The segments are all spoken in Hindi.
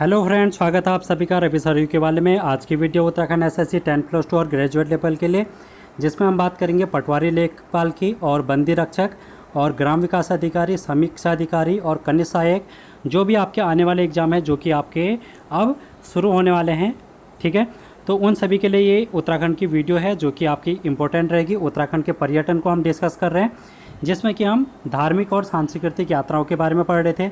हेलो फ्रेंड्स, स्वागत है आप सभी का रवि सर के वाले में। आज की वीडियो उत्तराखंड एसएससी 10+2 और ग्रेजुएट लेवल के लिए, जिसमें हम बात करेंगे पटवारी लेखपाल की और बंदी रक्षक और ग्राम विकास अधिकारी, समीक्षा अधिकारी और कनिष्ठ सहायक, जो भी आपके आने वाले एग्ज़ाम है जो कि आपके अब शुरू होने वाले हैं। ठीक है, तो उन सभी के लिए ये उत्तराखंड की वीडियो है जो कि आपकी इम्पोर्टेंट रहेगी। उत्तराखंड के पर्यटन को हम डिस्कस कर रहे हैं, जिसमें कि हम धार्मिक और सांस्कृतिक यात्राओं के बारे में पढ़ रहे थे,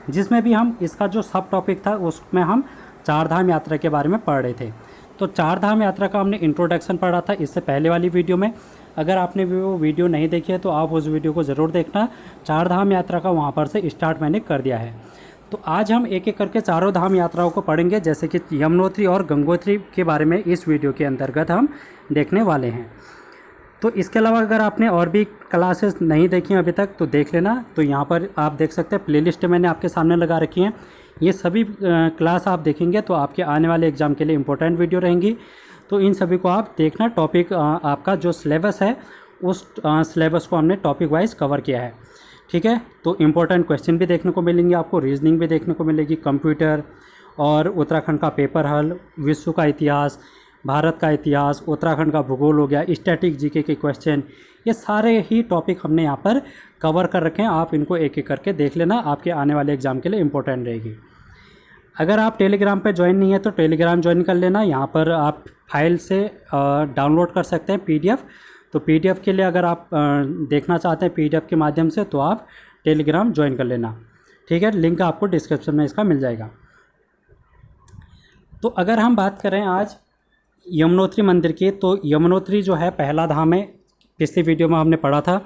जिसमें भी हम इसका जो सब टॉपिक था उसमें हम चार धाम यात्रा के बारे में पढ़ रहे थे। तो चार धाम यात्रा का हमने इंट्रोडक्शन पढ़ा था इससे पहले वाली वीडियो में। अगर आपने वो वीडियो नहीं देखी है तो आप उस वीडियो को ज़रूर देखना। चार धाम यात्रा का वहाँ पर से स्टार्ट मैंने कर दिया है। तो आज हम एक एक करके चारों धाम यात्राओं को पढ़ेंगे, जैसे कि यमुनोत्री और गंगोत्री के बारे में इस वीडियो के अंतर्गत हम देखने वाले हैं। तो इसके अलावा अगर आपने और भी क्लासेस नहीं देखी अभी तक तो देख लेना। तो यहाँ पर आप देख सकते हैं, प्लेलिस्ट मैंने आपके सामने लगा रखी हैं। ये सभी क्लास आप देखेंगे तो आपके आने वाले एग्ज़ाम के लिए इम्पोर्टेंट वीडियो रहेंगी। तो इन सभी को आप देखना। टॉपिक आपका जो सिलेबस है उस सिलेबस को हमने टॉपिक वाइज कवर किया है। ठीक है, तो इम्पोर्टेंट क्वेश्चन भी देखने को मिलेंगे, आपको रीजनिंग भी देखने को मिलेगी, कंप्यूटर और उत्तराखंड का पेपर हल, विश्व का इतिहास, भारत का इतिहास, उत्तराखंड का भूगोल हो गया, स्टैटिक जीके के क्वेश्चन, ये सारे ही टॉपिक हमने यहाँ पर कवर कर रखे हैं। आप इनको एक एक करके देख लेना, आपके आने वाले एग्ज़ाम के लिए इम्पोर्टेंट रहेगी। अगर आप टेलीग्राम पे ज्वाइन नहीं है तो टेलीग्राम ज्वाइन कर लेना। यहाँ पर आप फाइल से डाउनलोड कर सकते हैं पीडीएफ। तो पीडीएफ के लिए अगर आप देखना चाहते हैं पीडीएफ के माध्यम से तो आप टेलीग्राम ज्वाइन कर लेना। ठीक है, लिंक आपको डिस्क्रिप्शन में इसका मिल जाएगा। तो अगर हम बात करें आज यमुनोत्री मंदिर की, तो यमुनोत्री जो है पहला धाम है, पिछली वीडियो में हमने पढ़ा था।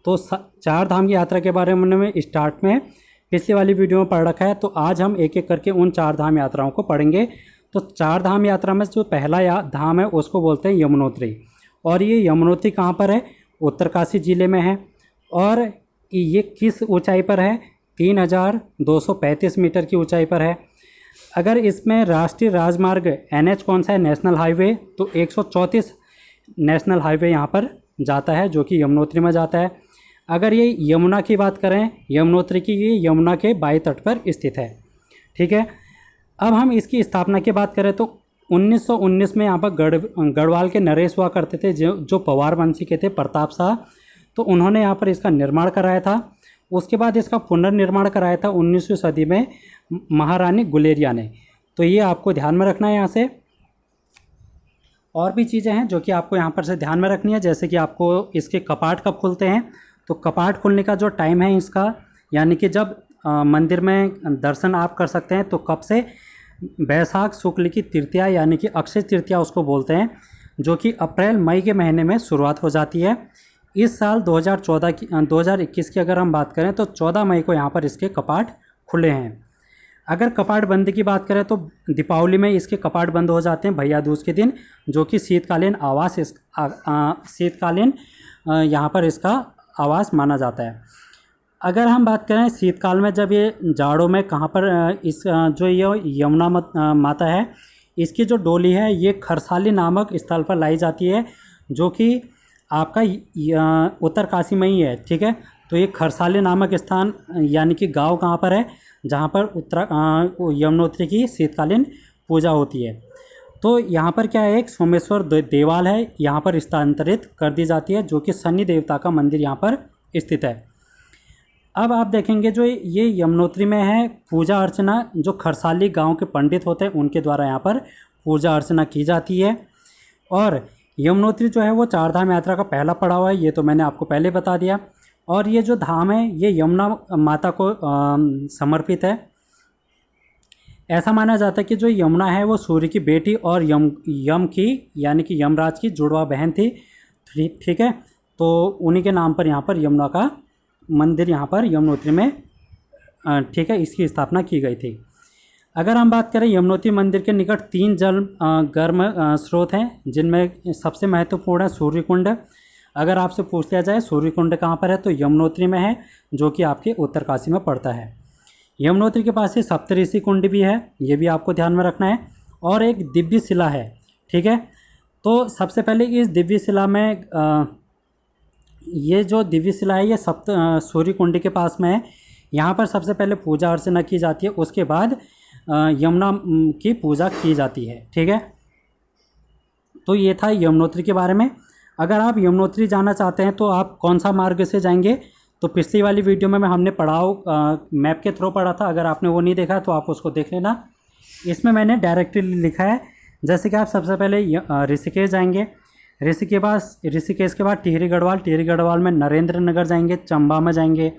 तो चार धाम की यात्रा के बारे में स्टार्ट में पिछली वाली वीडियो में पढ़ रखा है। तो आज हम एक एक करके उन चार धाम यात्राओं को पढ़ेंगे। तो चार धाम यात्रा में जो पहला धाम है उसको बोलते हैं यमुनोत्री। और ये यमुनोत्री कहाँ पर है? उत्तरकाशी ज़िले में है। और ये किस ऊंचाई पर है? 3235 मीटर की ऊंचाई पर है। अगर इसमें राष्ट्रीय राजमार्ग NH कौन सा है, नेशनल हाईवे, तो 134 नेशनल हाईवे यहाँ पर जाता है जो कि यमुनोत्री में जाता है। अगर ये यमुना की बात करें, यमुनोत्री की, ये यमुना के बाएं तट पर स्थित है। ठीक है, अब हम इसकी स्थापना की बात करें तो 1919 में यहाँ पर गढ़वाल के नरेश हुआ करते थे जो पवार वंशी के थे, प्रताप शाह। तो उन्होंने यहाँ पर इसका निर्माण कराया था। उसके बाद इसका पुनर्निर्माण कराया था 19वीं सदी में महारानी गुलेरिया ने। तो ये आपको ध्यान में रखना है। यहाँ से और भी चीज़ें हैं जो कि आपको यहाँ पर से ध्यान में रखनी है, जैसे कि आपको इसके कपाट कब खुलते हैं। तो कपाट खुलने का जो टाइम है इसका, यानी कि जब मंदिर में दर्शन आप कर सकते हैं तो कब से? बैसाख शुक्ल की तृतीया यानी कि अक्षय तृतीया उसको बोलते हैं, जो कि अप्रैल मई के महीने में शुरुआत हो जाती है। इस साल 2021 की अगर हम बात करें तो 14 मई को यहाँ पर इसके कपाट खुले हैं। अगर कपाट बंद की बात करें तो दीपावली में इसके कपाट बंद हो जाते हैं, भैया दूज के दिन, जो कि शीतकालीन आवास शीतकालीन यहाँ पर इसका आवास माना जाता है। अगर हम बात करें शीतकाल में, जब ये जाड़ों में कहाँ पर जो ये यमुना माता है, इसकी जो डोली है ये खरसाली नामक स्थल पर लाई जाती है, जो कि आपका उत्तरकाशी में ही है। ठीक है, तो ये खरसाली नामक स्थान यानी कि गांव कहाँ पर है, जहाँ पर यमुनोत्री की शीतकालीन पूजा होती है। तो यहाँ पर क्या है, एक सोमेश्वर देवाल है, यहाँ पर स्थानांतरित कर दी जाती है, जो कि शनि देवता का मंदिर यहाँ पर स्थित है। अब आप देखेंगे जो ये यमुनोत्री में है, पूजा अर्चना जो खरसाली गांव के पंडित होते हैं उनके द्वारा यहाँ पर पूजा अर्चना की जाती है। और यमुनोत्री जो है वो चार धाम यात्रा का पहला पड़ाव है, ये तो मैंने आपको पहले बता दिया। और ये जो धाम है ये यमुना माता को समर्पित है। ऐसा माना जाता है कि जो यमुना है वो सूर्य की बेटी और यम की यानी कि यमराज की जुड़वा बहन थी। ठीक है, तो उन्हीं के नाम पर यहाँ पर यमुना का मंदिर यहाँ पर यमुनोत्री में ठीक है इसकी स्थापना की गई थी। अगर हम बात करें यमुनोत्री मंदिर के निकट 3 जल गर्म स्रोत हैं, जिनमें सबसे महत्वपूर्ण है सूर्य कुंड। अगर आपसे पूछ लिया जाए सूर्य कुंड कहाँ पर है तो यमुनोत्री में है, जो कि आपके उत्तरकाशी में पड़ता है। यमुनोत्री के पास ही सप्तऋषि कुंड भी है, ये भी आपको ध्यान में रखना है। और एक दिव्य शिला है। ठीक है, तो सबसे पहले इस दिव्य शिला में ये जो दिव्य शिला है ये सूर्य कुंड के पास में है। यहाँ पर सबसे पहले पूजा अर्चना की जाती है। उसके बाद यमुना की पूजा की जाती है। ठीक है, तो ये था यमुनोत्री के बारे में। अगर आप यमुनोत्री जाना चाहते हैं तो आप कौन सा मार्ग से जाएंगे, तो पिछली वाली वीडियो में हमने पड़ाव मैप के थ्रू पढ़ा था। अगर आपने वो नहीं देखा तो आप उसको देख लेना। इसमें मैंने डायरेक्टली लिखा है, जैसे कि आप सबसे पहले ऋषिकेश जाएंगे, ऋषिकेश के बाद टिहरी गढ़वाल, टिहरी गढ़वाल में नरेंद्र नगर जाएंगे, चंबा में जाएंगे,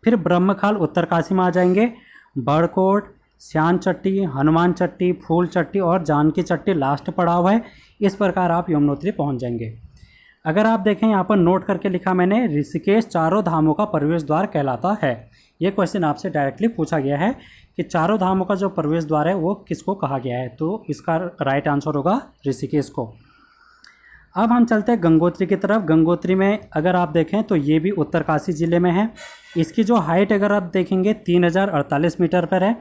फिर ब्रह्मखाल उत्तरकाशी में आ जाएंगे, बड़कोट, श्यान चट्टी, हनुमान चट्टी, फूल चट्टी और जानकी चट्टी लास्ट पड़ाव है। इस प्रकार आप यमुनोत्री पहुंच जाएंगे। अगर आप देखें यहाँ पर नोट करके लिखा मैंने, ऋषिकेश चारों धामों का प्रवेश द्वार कहलाता है। ये क्वेश्चन आपसे डायरेक्टली पूछा गया है कि चारों धामों का जो प्रवेश द्वार है वो किसको कहा गया है, तो इसका राइट आंसर होगा ऋषिकेश को। अब हम चलते हैं गंगोत्री की तरफ। गंगोत्री में अगर आप देखें तो ये भी उत्तरकाशी ज़िले में है। इसकी जो हाइट अगर आप देखेंगे 3048 मीटर पर है,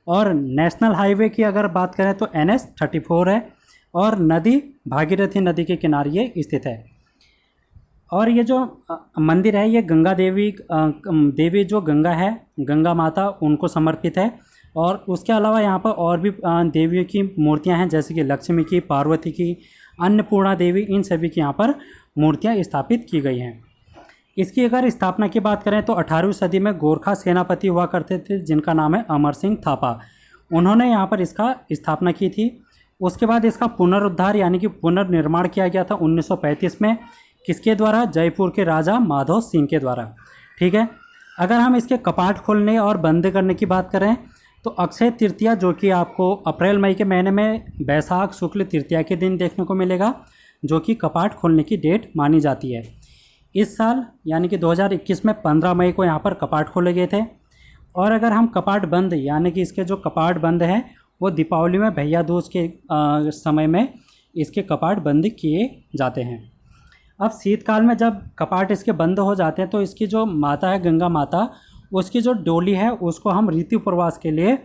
और नेशनल हाईवे की अगर बात करें तो NH 34 है, और नदी भागीरथी नदी के किनारे ये स्थित है। और ये जो मंदिर है ये गंगा देवी जो गंगा है, गंगा माता, उनको समर्पित है। और उसके अलावा यहाँ पर और भी देवियों की मूर्तियाँ हैं, जैसे कि लक्ष्मी की, पार्वती की, अन्नपूर्णा देवी, इन सभी की यहाँ पर मूर्तियाँ स्थापित की गई हैं। इसकी अगर स्थापना की बात करें तो 18वीं सदी में गोरखा सेनापति हुआ करते थे जिनका नाम है अमर सिंह थापा, उन्होंने यहाँ पर इसका स्थापना की थी। उसके बाद इसका पुनरुद्धार यानी कि पुनर्निर्माण किया गया था 1935 में। किसके द्वारा? जयपुर के राजा माधव सिंह के द्वारा। ठीक है, अगर हम इसके कपाट खोलने और बंद करने की बात करें तो अक्षय तृतीया, जो कि आपको अप्रैल मई के महीने में बैसाख शुक्ल तृतीया के दिन देखने को मिलेगा, जो कि कपाट खोलने की डेट मानी जाती है। इस साल यानी कि 2021 में 15 मई को यहाँ पर कपाट खोले गए थे। और अगर हम कपाट बंद यानी कि इसके जो कपाट बंद हैं वो दीपावली में भैया दूज के समय में इसके कपाट बंद किए जाते हैं। अब शीतकाल में जब कपाट इसके बंद हो जाते हैं तो इसकी जो माता है गंगा माता, उसकी जो डोली है उसको हम ऋतु प्रवास के लिए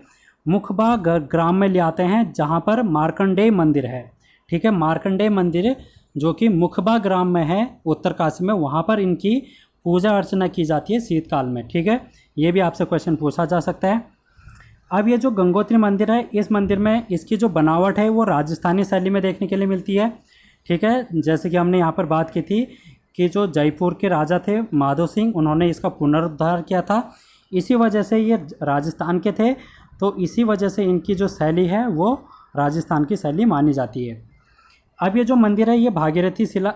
मुखबा ग्राम में ले आते हैं, जहाँ पर मार्कंडेय मंदिर है। ठीक है, मार्कंडेय मंदिर जो कि मुखबा ग्राम में है उत्तरकाशी में, वहाँ पर इनकी पूजा अर्चना की जाती है शीतकाल में। ठीक है, ये भी आपसे क्वेश्चन पूछा जा सकता है। अब ये जो गंगोत्री मंदिर है, इस मंदिर में इसकी जो बनावट है वो राजस्थानी शैली में देखने के लिए मिलती है। ठीक है, जैसे कि हमने यहाँ पर बात की थी कि जो जयपुर के राजा थे माधव सिंह, उन्होंने इसका पुनरुद्धार किया था, इसी वजह से ये राजस्थान के थे, तो इसी वजह से इनकी जो शैली है वो राजस्थान की शैली मानी जाती है। अब ये जो मंदिर है ये भागीरथी शिला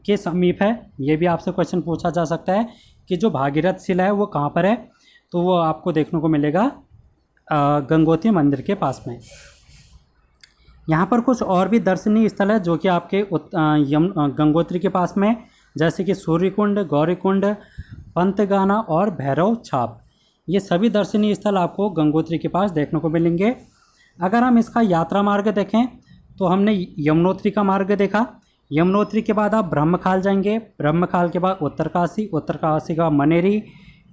के समीप है। ये भी आपसे क्वेश्चन पूछा जा सकता है कि जो भागीरथ शिला है वो कहाँ पर है, तो वो आपको देखने को मिलेगा गंगोत्री मंदिर के पास में। यहाँ पर कुछ और भी दर्शनीय स्थल है जो कि आपके गंगोत्री के पास में, जैसे कि सूर्यकुंड, गौरीकुंड, पंतगाना और भैरव छाप। ये सभी दर्शनीय स्थल आपको गंगोत्री के पास देखने को मिलेंगे। अगर हम इसका यात्रा मार्ग देखें तो हमने यमुनोत्री का मार्ग देखा। यमुनोत्री के बाद आप ब्रह्मखाल जाएंगे, ब्रह्मखाल के बाद उत्तरकाशी, उत्तरकाशी का मनेरी,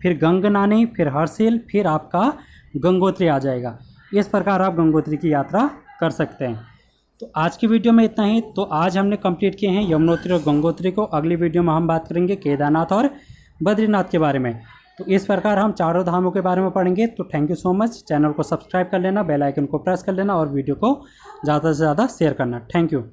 फिर गंगनानी, फिर हरसिल, फिर आपका गंगोत्री आ जाएगा। इस प्रकार आप गंगोत्री की यात्रा कर सकते हैं। तो आज की वीडियो में इतना ही। तो आज हमने कंप्लीट किए हैं यमुनोत्री और गंगोत्री को। अगली वीडियो में हम बात करेंगे केदारनाथ और बद्रीनाथ के बारे में। तो इस प्रकार हम चारों धामों के बारे में पढ़ेंगे। तो thank you so much. Channel को सब्सक्राइब कर लेना, बेल आइकन को प्रेस कर लेना और वीडियो को ज़्यादा से ज़्यादा शेयर करना। Thank you.